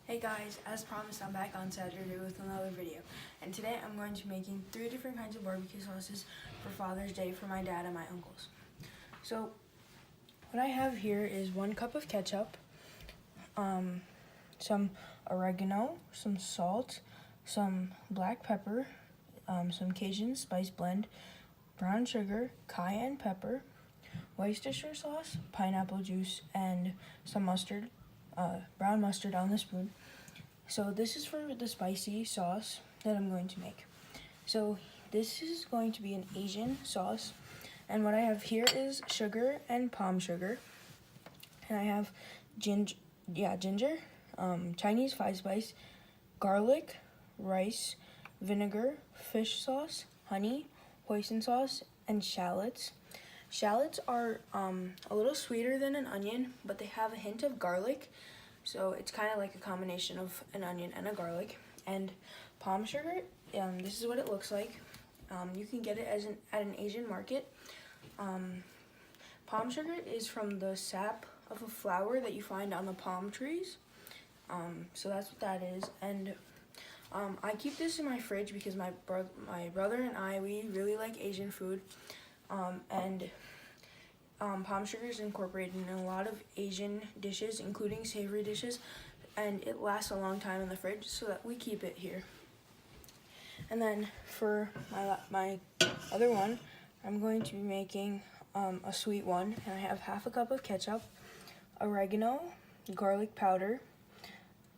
Hey guys, as promised, I'm back on Saturday with another video. And today I'm going to be making 3 different kinds of barbecue sauces for Father's Day for my dad and my uncles. So, what I have here is 1 cup of ketchup, some oregano, some salt, some black pepper, some Cajun spice blend, brown sugar, cayenne pepper, Worcestershire sauce, pineapple juice, and some mustard, brown mustard on the spoon. So this is for the spicy sauce that I'm going to make. So this is going to be an Asian sauce, and what I have here is sugar and palm sugar, and I have ginger, Chinese 5-spice, garlic, rice, vinegar, fish sauce, honey, hoisin sauce, and shallots. Shallots are a little sweeter than an onion, but they have a hint of garlic, so it's kind of like a combination of an onion and a garlic. And palm sugar, this is what it looks like. You can get it at an Asian market. Palm sugar is from the sap of a flower that you find on the palm trees. So that's what that is. And I keep this in my fridge because my brother and I, we really like Asian food. Palm sugar is incorporated in a lot of Asian dishes, including savory dishes, and it lasts a long time in the fridge, so that we keep it here. And then for my other one, I'm going to be making a sweet one, and I have half a cup of ketchup, oregano, garlic powder,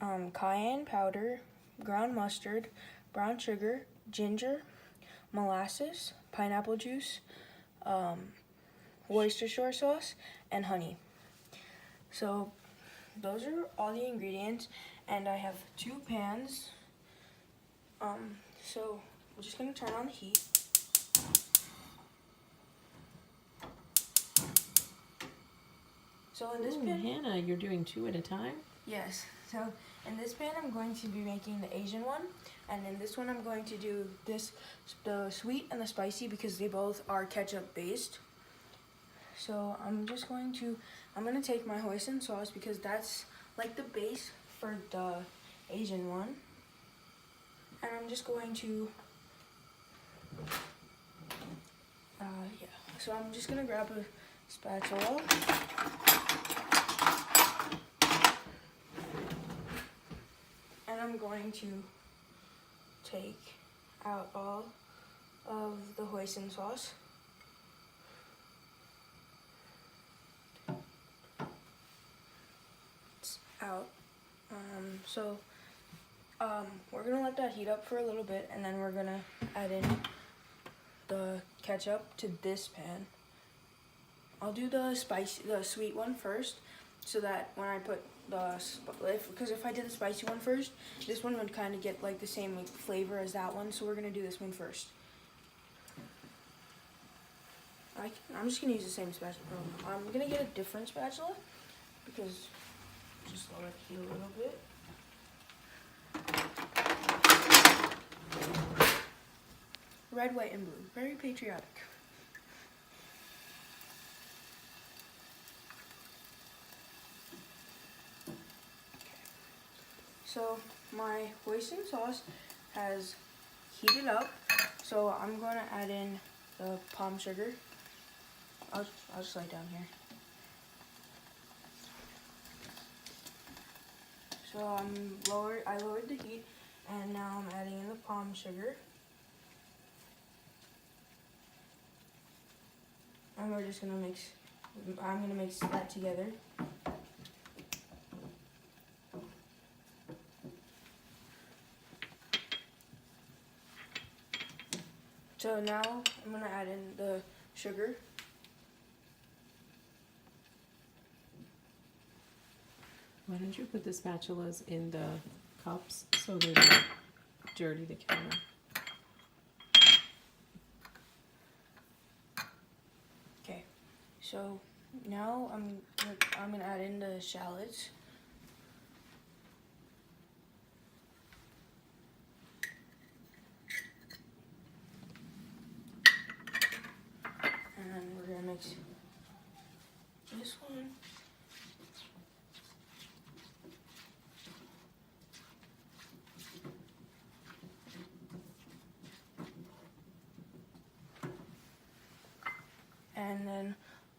cayenne powder, ground mustard, brown sugar, ginger, molasses, pineapple juice, Worcestershire sauce, and honey. So those are all the ingredients, and I have 2 pans. So I'm just gonna turn on the heat. So in this pan, Hannah, you're doing 2 at a time? yes. So in this pan, I'm going to be making the Asian one, and in this one, I'm going to do the sweet and the spicy, because they both are ketchup based. So I'm gonna take my hoisin sauce, because that's like the base for the Asian one. And I'm just going to, so I'm just gonna grab a spatula. And I'm going to take out all of the hoisin sauce. Out. We're gonna let that heat up for a little bit, and then we're gonna add in the ketchup to this pan. I'll do the sweet one first, so that when I put because if I did the spicy one first, this one would kind of get like the same flavor as that one. So we're gonna do this one first. I'm just gonna use the same spatula. I'm gonna get a different spatula, because just let it heat a little bit. Red, white, and blue. Very patriotic. So my hoisin sauce has heated up, so I'm going to add in the palm sugar. I'll just lay it down here. So I lowered the heat, and now I'm adding in the palm sugar. And we're just gonna I'm gonna mix that together. So now I'm gonna add in the sugar. Why don't you put the spatulas in the cups so they don't dirty the counter? Okay, so now I'm gonna add in the shallots. And then we're gonna mix this one And then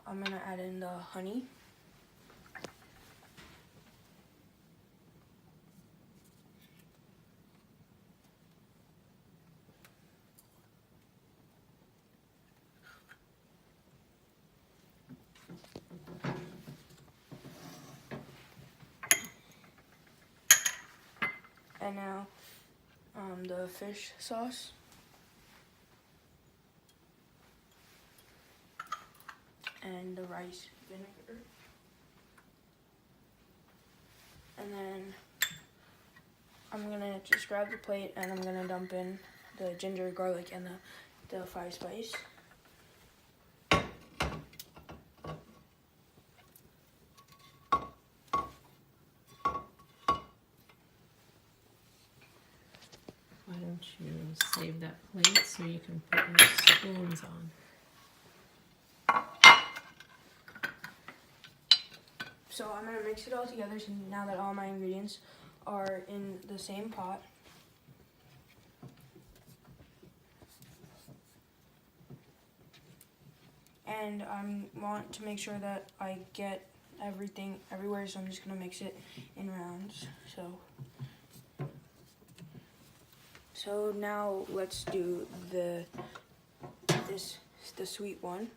I'm gonna add in the honey. And now the fish sauce. And the rice vinegar. And then I'm gonna just grab the plate and I'm gonna dump in the ginger, garlic, and the 5 spice. Why don't you save that plate so you can put your spoons on? So I'm gonna mix it all together so now that all my ingredients are in the same pot. And I want to make sure that I get everything everywhere, so I'm just gonna mix it in rounds. So now let's do the sweet one.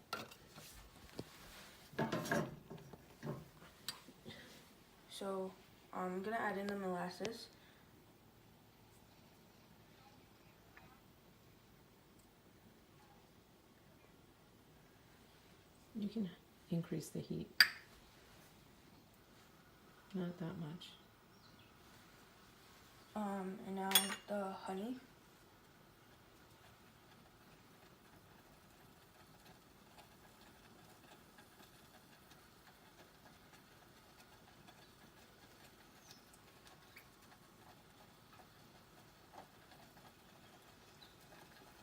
So I'm gonna add in the molasses. You can increase the heat. Not that much. And now the honey.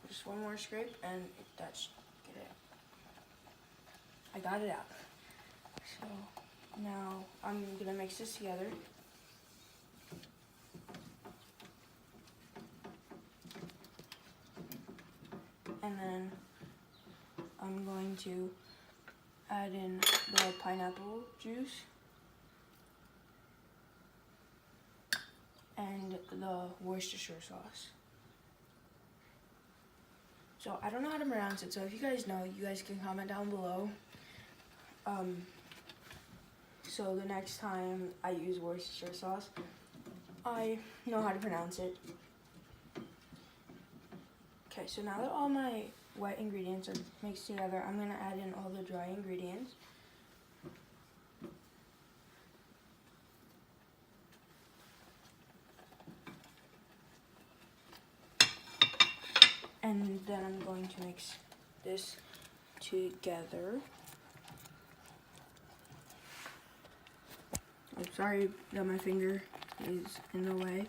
Just one more scrape and that's get it. I got it out. So now I'm gonna mix this together. And then I'm going to add in the pineapple juice and the Worcestershire sauce. So I don't know how to pronounce it, so if you guys know, you guys can comment down below. So the next time I use Worcestershire sauce, I know how to pronounce it. Okay, so now that all my wet ingredients are mixed together, I'm gonna add in all the dry ingredients. And then I'm going to mix this together. I'm sorry that my finger is in the way.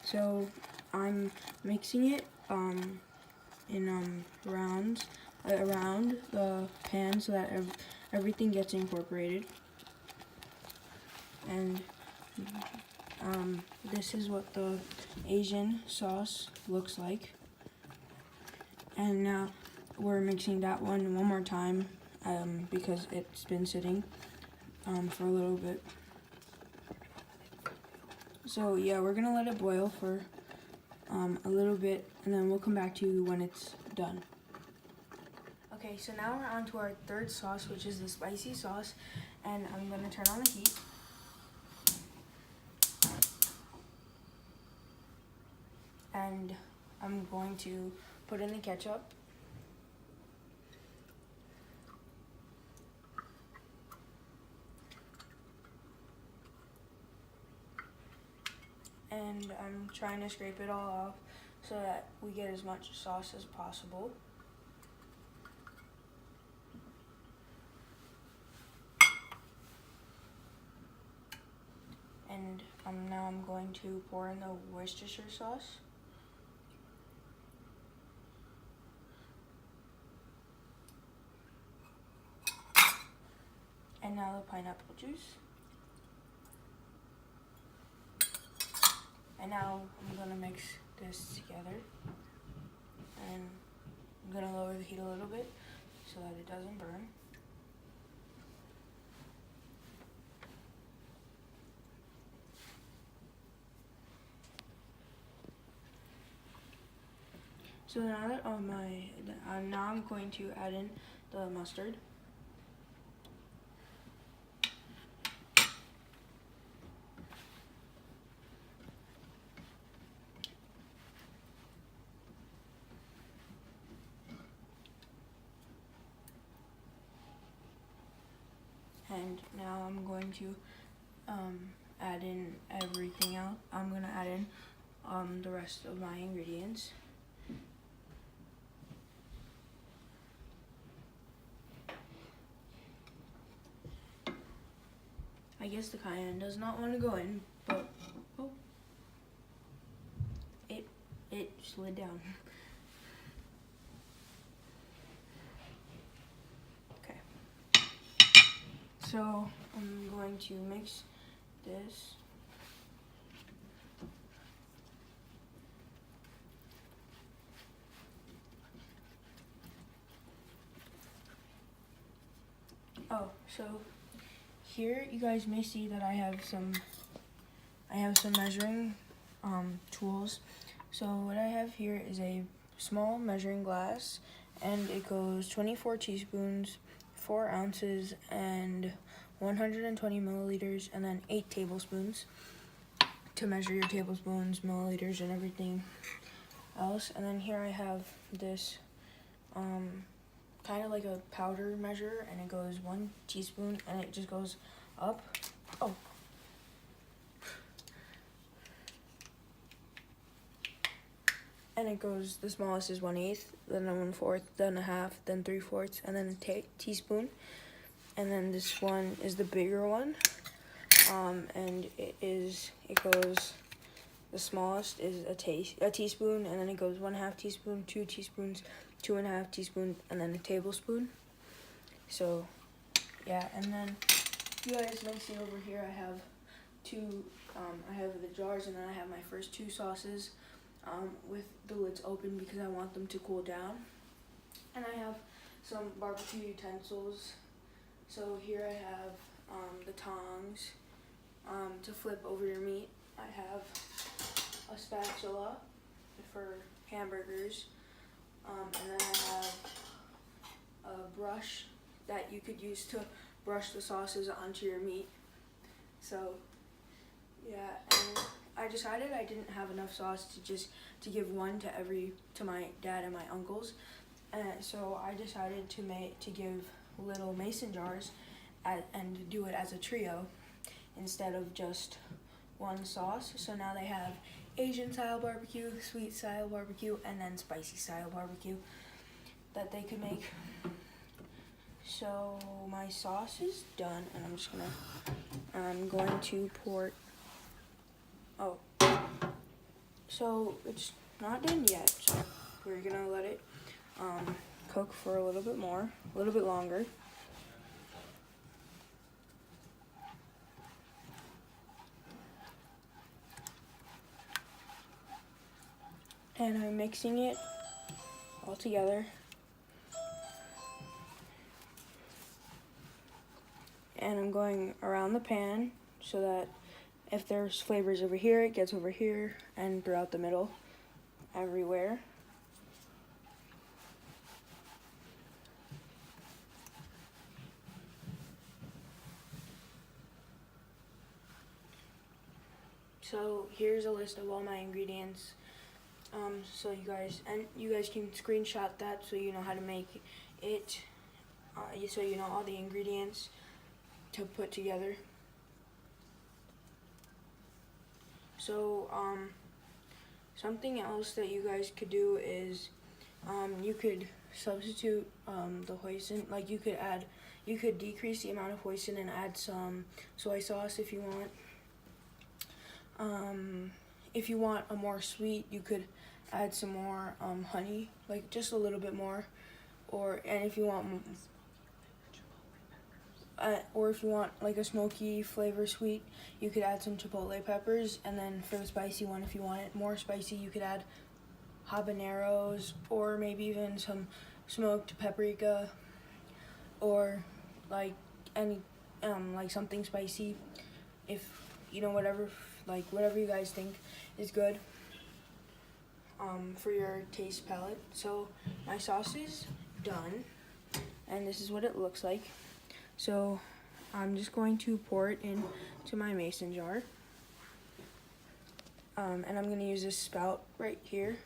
So I'm mixing it in rounds around the pan so that everything gets incorporated. And this is what the Asian sauce looks like. And now we're mixing that one more time because it's been sitting for a little bit. So yeah, we're gonna let it boil for a little bit, and then we'll come back to you when it's done. Okay, so now we're on to our third sauce, which is the spicy sauce, and I'm gonna turn on the heat. And I'm going to put in the ketchup. And I'm trying to scrape it all off so that we get as much sauce as possible. And now I'm going to pour in the Worcestershire sauce. And now the pineapple juice. And now I'm gonna mix this together. And I'm gonna lower the heat a little bit so that it doesn't burn. So now that now I'm going to add in the mustard. And now I'm going to add in everything else. I'm gonna add in the rest of my ingredients. I guess the cayenne does not want to go in, but oh, it slid down. Okay. So I'm going to mix this. Oh, so here you guys may see that I have some measuring tools. So what I have here is a small measuring glass, and it goes 24 teaspoons, 4 ounces, and 120 milliliters, and then 8 tablespoons to measure your tablespoons, milliliters, and everything else. And then here I have this kind of like a powder measure, and it goes 1 teaspoon, and it just goes up. Oh. And it goes, the smallest is 1/8, then a 1/4, then a half, then 3/4, and then a teaspoon. And then this one is the bigger one, and it goes, the smallest is a teaspoon, and then it goes 1/2 teaspoon, 2 teaspoons, 2.5 teaspoons, and then a tablespoon. So yeah, and then you guys may see over here I have I have the jars, and then I have my first 2 sauces with the lids open because I want them to cool down. And I have some barbecue utensils. So here I have the tongs to flip over your meat. I have a spatula for hamburgers, and then I have a brush that you could use to brush the sauces onto your meat. So yeah, and I decided I didn't have enough sauce to give one to my dad and my uncles, and so I decided to give little mason jars and do it as a trio instead of just one sauce. So now they have Asian style barbecue, sweet style barbecue, and then spicy style barbecue that they could make. So my sauce is done, and I'm going to pour. Oh, so it's not done yet. So we're gonna let it cook for a little bit longer. And I'm mixing it all together. And I'm going around the pan so that if there's flavors over here, it gets over here and throughout the middle, everywhere. So here's a list of all my ingredients. So you guys can screenshot that so you know how to make it. So you know all the ingredients to put together. So something else that you guys could do is you could substitute the hoisin. Like you could decrease the amount of hoisin and add some soy sauce if you want. If you want a more sweet, you could add some more honey, like just a little bit more, and if you want like a smoky flavor sweet, you could add some chipotle peppers. And then for the spicy one, if you want it more spicy, you could add habaneros, or maybe even some smoked paprika, or like any like something spicy. If you know, whatever you guys think is good for your taste palette. So my sauce is done, and this is what it looks like. So I'm just going to pour it into my mason jar. And I'm going to use this spout right here.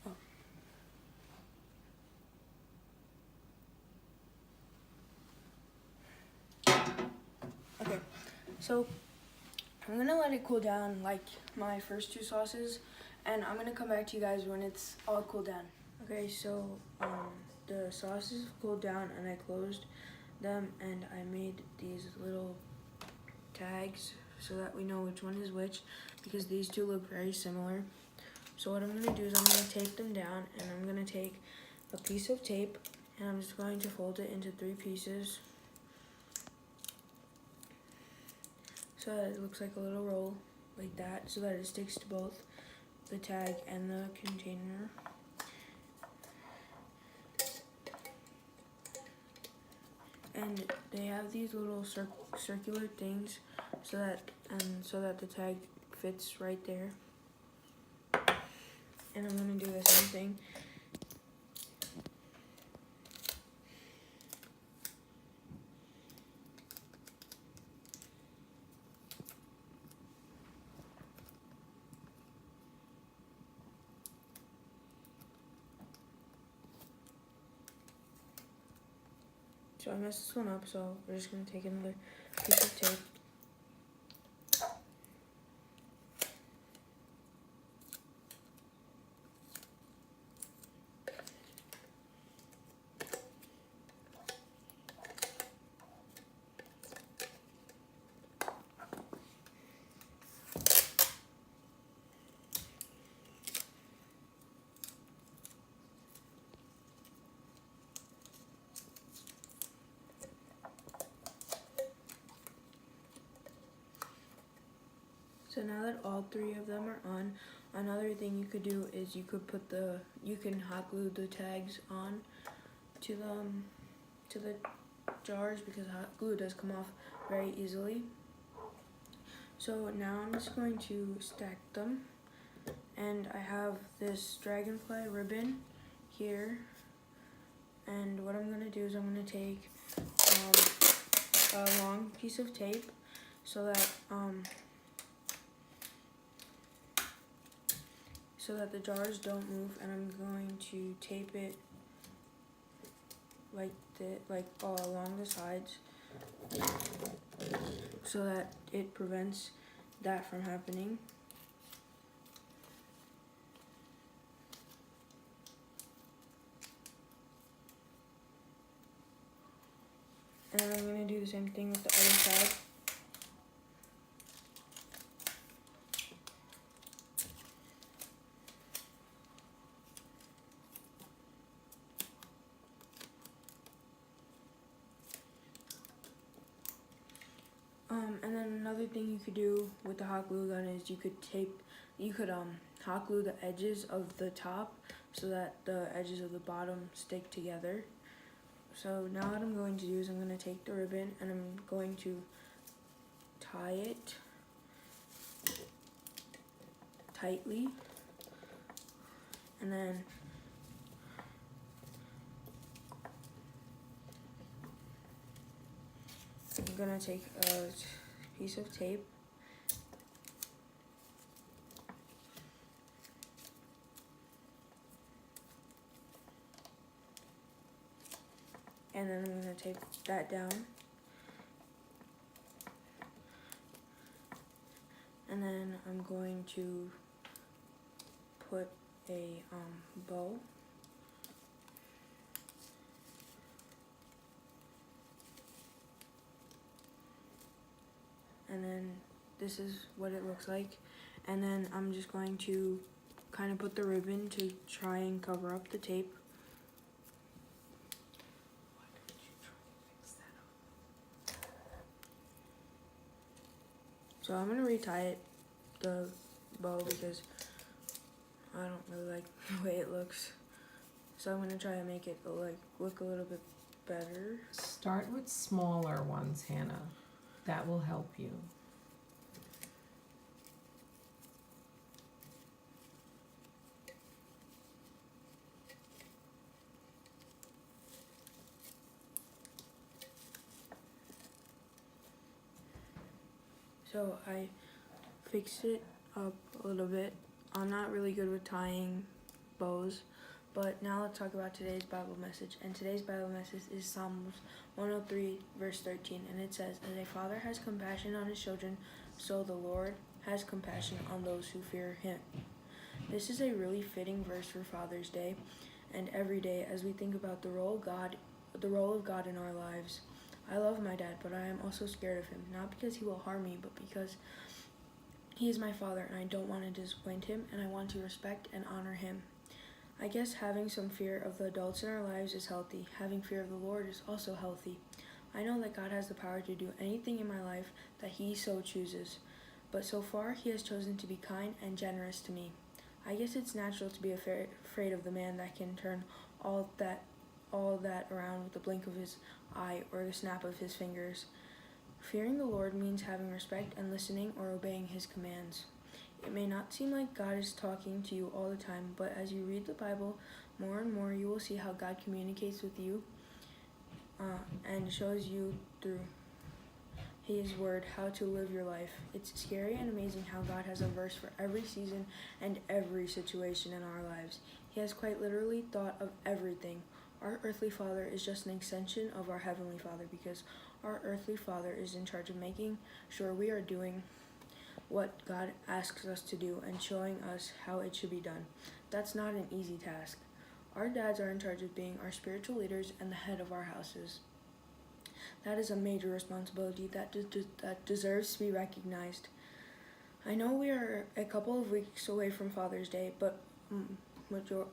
Oh. Okay, so I'm going to let it cool down like my first two sauces, and I'm going to come back to you guys when it's all cooled down. Okay, so the sauces cooled down and I closed them, and I made these little tags so that we know which one is which, because these two look very similar. So what I'm going to do is I'm going to tape them down, and I'm going to take a piece of tape and I'm just going to fold it into 3 pieces so that it looks like a little roll like that, so that it sticks to both the tag and the container. And they have these little circular things so that the tag fits right there. And I'm gonna do the same thing. So I messed this one up, so we're just gonna take another piece of tape. So now that all 3 of them are on, another thing you could do is you can hot glue the tags on to the jars, because hot glue does come off very easily. So now I'm just going to stack them, and I have this dragonfly ribbon here, and what I'm going to do is I'm going to take a long piece of tape so that the jars don't move, and I'm going to tape it like all along the sides so that it prevents that from happening. And I'm going to do the same thing with the other side. And then another thing you could do with the hot glue gun is you could hot glue the edges of the top so that the edges of the bottom stick together. So now what I'm going to do is I'm going to take the ribbon and I'm going to tie it tightly, and then I'm going to take a piece of tape and then I'm going to tape that down, and then I'm going to put a bow, and then this is what it looks like. And then I'm just going to kind of put the ribbon to try and cover up the tape. So I'm gonna retie the bow because I don't really like the way it looks. So I'm gonna try to make it look a little bit better. Start with smaller ones, Hannah. That will help you. So I fixed it up a little bit. I'm not really good with tying bows, but now let's talk about today's Bible message. And today's Bible message is Psalms 103, verse 13. And it says, "As a father has compassion on his children, so the Lord has compassion on those who fear him." This is a really fitting verse for Father's Day and every day as we think about the role of God in our lives. I love my dad, but I am also scared of him, not because he will harm me, but because he is my father and I don't want to disappoint him and I want to respect and honor him. I guess having some fear of the adults in our lives is healthy. Having fear of the Lord is also healthy. I know that God has the power to do anything in my life that he so chooses, but so far he has chosen to be kind and generous to me. I guess it's natural to be afraid of the man that can turn all that around with the blink of his eye or the snap of his fingers. Fearing the Lord means having respect and listening or obeying his commands. It may not seem like God is talking to you all the time, but as you read the Bible more and more, you will see how God communicates with you and shows you through his word how to live your life. It's scary and amazing how God has a verse for every season and every situation in our lives. He has quite literally thought of everything. Our earthly father is just an extension of our heavenly Father because our earthly father is in charge of making sure we are doing what God asks us to do and showing us how it should be done. That's not an easy task. Our dads are in charge of being our spiritual leaders and the head of our houses. That is a major responsibility that deserves to be recognized. I know we are a couple of weeks away from Father's Day, but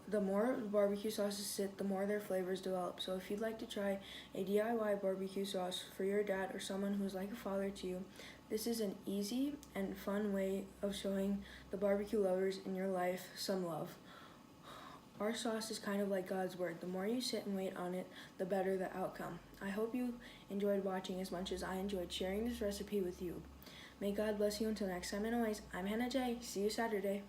the more barbecue sauces sit, the more their flavors develop. So if you'd like to try a DIY barbecue sauce for your dad or someone who's like a father to you, this is an easy and fun way of showing the barbecue lovers in your life some love. Our sauce is kind of like God's word. The more you sit and wait on it, the better the outcome. I hope you enjoyed watching as much as I enjoyed sharing this recipe with you. May God bless you until next time. Anyways, I'm Hannah J. See you Saturday.